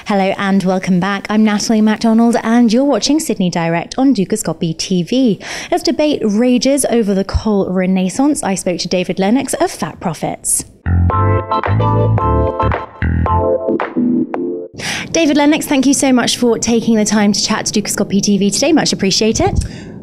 Hello and welcome back. I'm Natalie MacDonald and you're watching Sydney Direct on Dukascopy TV. As debate rages over the coal renaissance, I spoke to David Lennox of Fat Profits. David Lennox, thank you so much for taking the time to chat to Dukascopy TV today. Much appreciate it.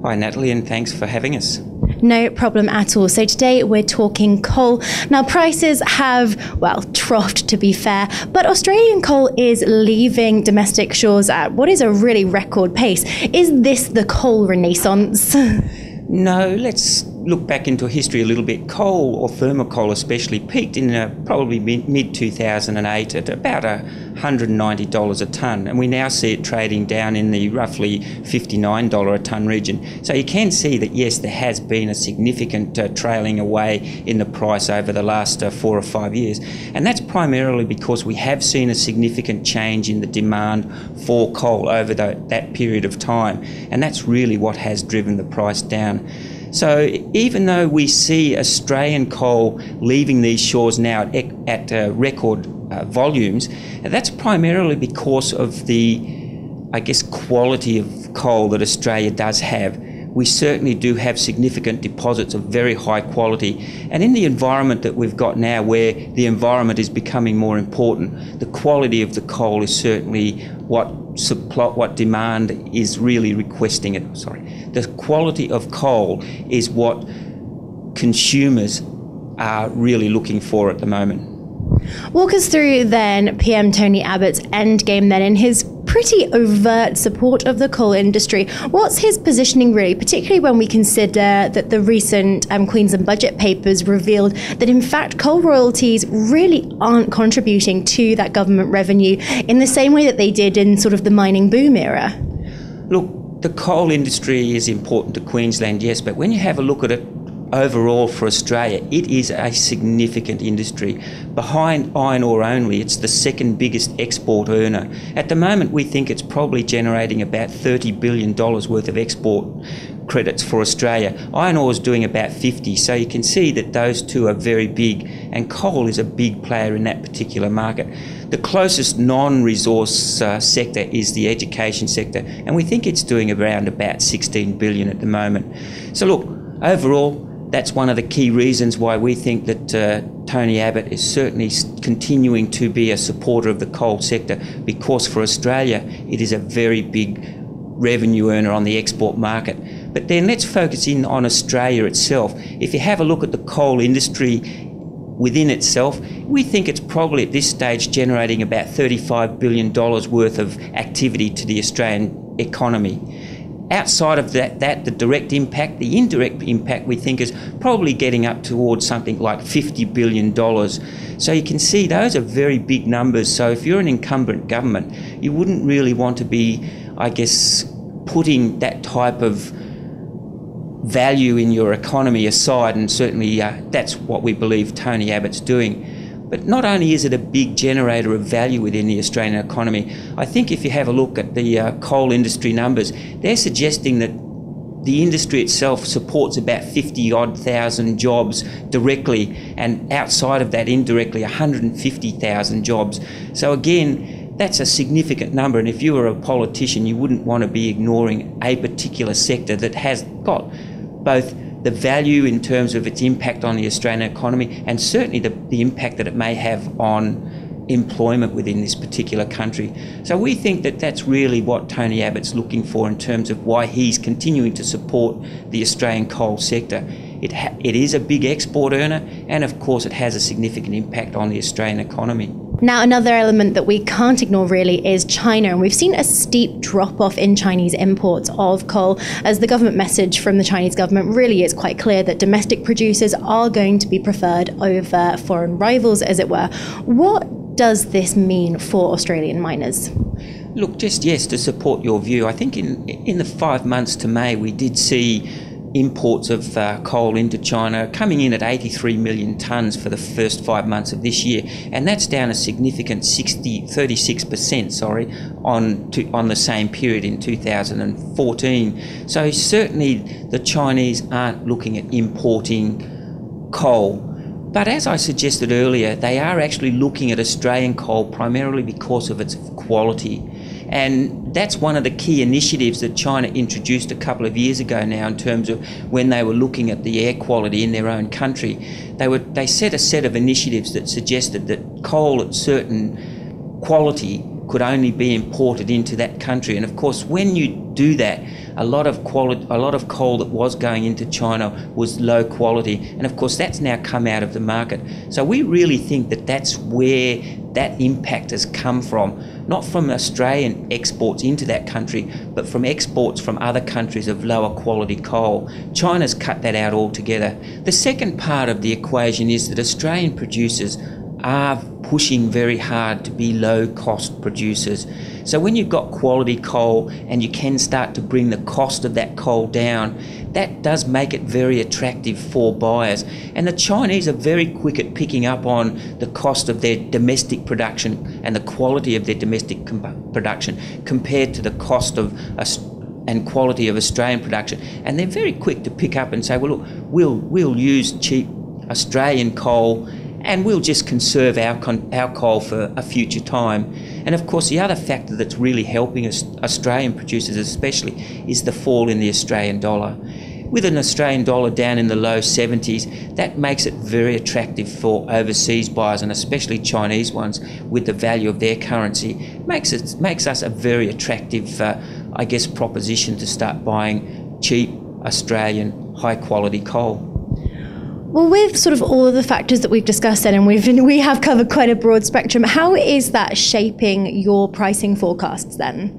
Hi Natalie, and thanks for having us. No problem at all. So today we're talking coal. Now prices have, well, troughed to be fair, but Australian coal is leaving domestic shores at what is a really record pace. Is this the coal renaissance? No, let's look back into history a little bit. Coal, or thermal coal especially, peaked in probably mid-2008 at about $190 a tonne, and we now see it trading down in the roughly $59 a tonne region. So you can see that yes, there has been a significant trailing away in the price over the last 4 or 5 years, and that's primarily because we have seen a significant change in the demand for coal over that period of time, and that's really what has driven the price down. So even though we see Australian coal leaving these shores now at record volumes, that's primarily because of the, I guess, quality of coal that Australia does have. We certainly do have significant deposits of very high quality, and in the environment that we've got now, where the environment is becoming more important, the quality of the coal is certainly what demand is really requesting it. The quality of coal is what consumers are really looking for at the moment. Walk us through then PM Tony Abbott's endgame then in his pretty overt support of the coal industry. What's his positioning really, particularly when we consider that the recent Queensland budget papers revealed that in fact coal royalties really aren't contributing to that government revenue in the same way that they did in sort of the mining boom era? Look, the coal industry is important to Queensland, yes, but when you have a look at it overall for Australia, it is a significant industry. Behind iron ore only, it's the second biggest export earner. At the moment, we think it's probably generating about $30 billion worth of export credits for Australia. Iron ore is doing about 50, so you can see that those two are very big, and coal is a big player in that particular market. The closest non-resource sector is the education sector, and we think it's doing around about 16 billion at the moment. So look, overall, that's one of the key reasons why we think that Tony Abbott is certainly continuing to be a supporter of the coal sector, because for Australia it is a very big revenue earner on the export market. But then let's focus in on Australia itself. If you have a look at the coal industry within itself, we think it's probably at this stage generating about $35 billion worth of activity to the Australian economy. Outside of that, the direct impact, the indirect impact, we think is probably getting up towards something like $50 billion. So you can see those are very big numbers. So if you're an incumbent government, you wouldn't really want to be, I guess, putting that type of value in your economy aside, and certainly that's what we believe Tony Abbott's doing. But not only is it a big generator of value within the Australian economy, I think if you have a look at the coal industry numbers, they're suggesting that the industry itself supports about 50-odd thousand jobs directly, and outside of that indirectly 150,000 jobs. So again, that's a significant number, and if you were a politician, you wouldn't want to be ignoring a particular sector that has got both the value in terms of its impact on the Australian economy, and certainly the impact that it may have on employment within this particular country. So we think that that's really what Tony Abbott's looking for in terms of why he's continuing to support the Australian coal sector. It is a big export earner, and of course it has a significant impact on the Australian economy. Now, another element that we can't ignore really is China, and we've seen a steep drop-off in Chinese imports of coal, as the government message from the Chinese government really is quite clear that domestic producers are going to be preferred over foreign rivals, as it were. What does this mean for Australian miners? Look, just yes, to support your view, I think in the 5 months to May we did see imports of coal into China coming in at 83 million tonnes for the first 5 months of this year, and that's down a significant 36% on the same period in 2014. So certainly the Chinese aren't looking at importing coal, But as I suggested earlier, they are actually looking at Australian coal primarily because of its quality. And that's one of the key initiatives that China introduced a couple of years ago now, in terms of when they were looking at the air quality in their own country. They set a set of initiatives that suggested that coal at certain quality could only be imported into that country. And of course, when you do that, a lot of coal that was going into China was low quality, and of course that's now come out of the market. So we really think that that's where that impact has come from, not from Australian exports into that country, but from exports from other countries of lower quality coal. China's cut that out altogether. The second part of the equation is that Australian producers are pushing very hard to be low-cost producers. So when you've got quality coal and you can start to bring the cost of that coal down, that does make it very attractive for buyers. And the Chinese are very quick at picking up on the cost of their domestic production and the quality of their domestic production compared to the cost of and quality of Australian production. And they're very quick to pick up and say, well, look, we'll use cheap Australian coal and we'll just conserve our coal for a future time. And of course, the other factor that's really helping us, Australian producers especially, is the fall in the Australian dollar. With an Australian dollar down in the low 70s, that makes it very attractive for overseas buyers, and especially Chinese ones, with the value of their currency. Makes us a very attractive, proposition to start buying cheap Australian high quality coal. Well, with sort of all of the factors that we've discussed then, and we have covered quite a broad spectrum, how is that shaping your pricing forecasts then?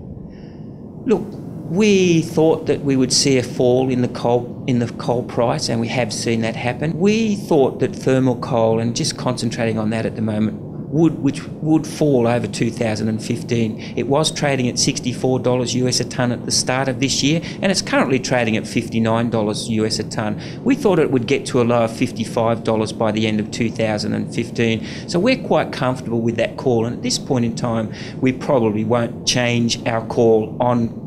Look, we thought that we would see a fall in the coal price, and we have seen that happen. We thought that thermal coal, and just concentrating on that at the moment, would fall over 2015. It was trading at $64 US a tonne at the start of this year, and it's currently trading at $59 US a tonne. We thought it would get to a low of $55 by the end of 2015. So we're quite comfortable with that call, and at this point in time, we probably won't change our call on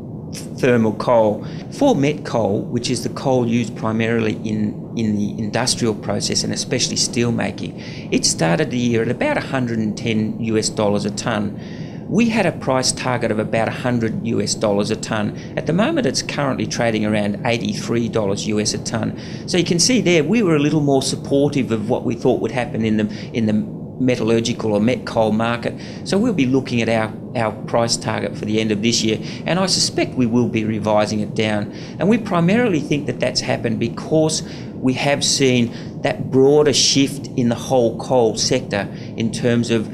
thermal coal. For met coal, which is the coal used primarily in the industrial process and especially steel making, it started the year at about $110 US a tonne. We had a price target of about $100 US a tonne. At the moment, it's currently trading around $83 US a tonne. So you can see there, we were a little more supportive of what we thought would happen in the metallurgical or met coal market. So we'll be looking at our price target for the end of this year, and I suspect we will be revising it down. And we primarily think that that's happened because we have seen that broader shift in the whole coal sector in terms of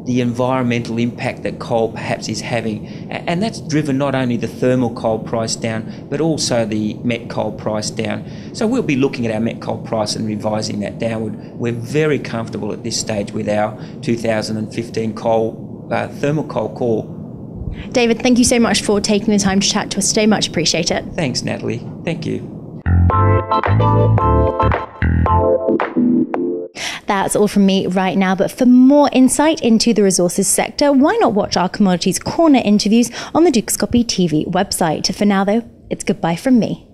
the environmental impact that coal perhaps is having, and that's driven not only the thermal coal price down but also the met coal price down. So we'll be looking at our met coal price and revising that downward. We're very comfortable at this stage with our 2015 thermal coal call. David, thank you so much for taking the time to chat to us today. Much appreciate it. Thanks, Natalie. Thank you. That's all from me right now, but for more insight into the resources sector, why not watch our Commodities Corner interviews on the Dukascopy TV website. For now though, it's goodbye from me.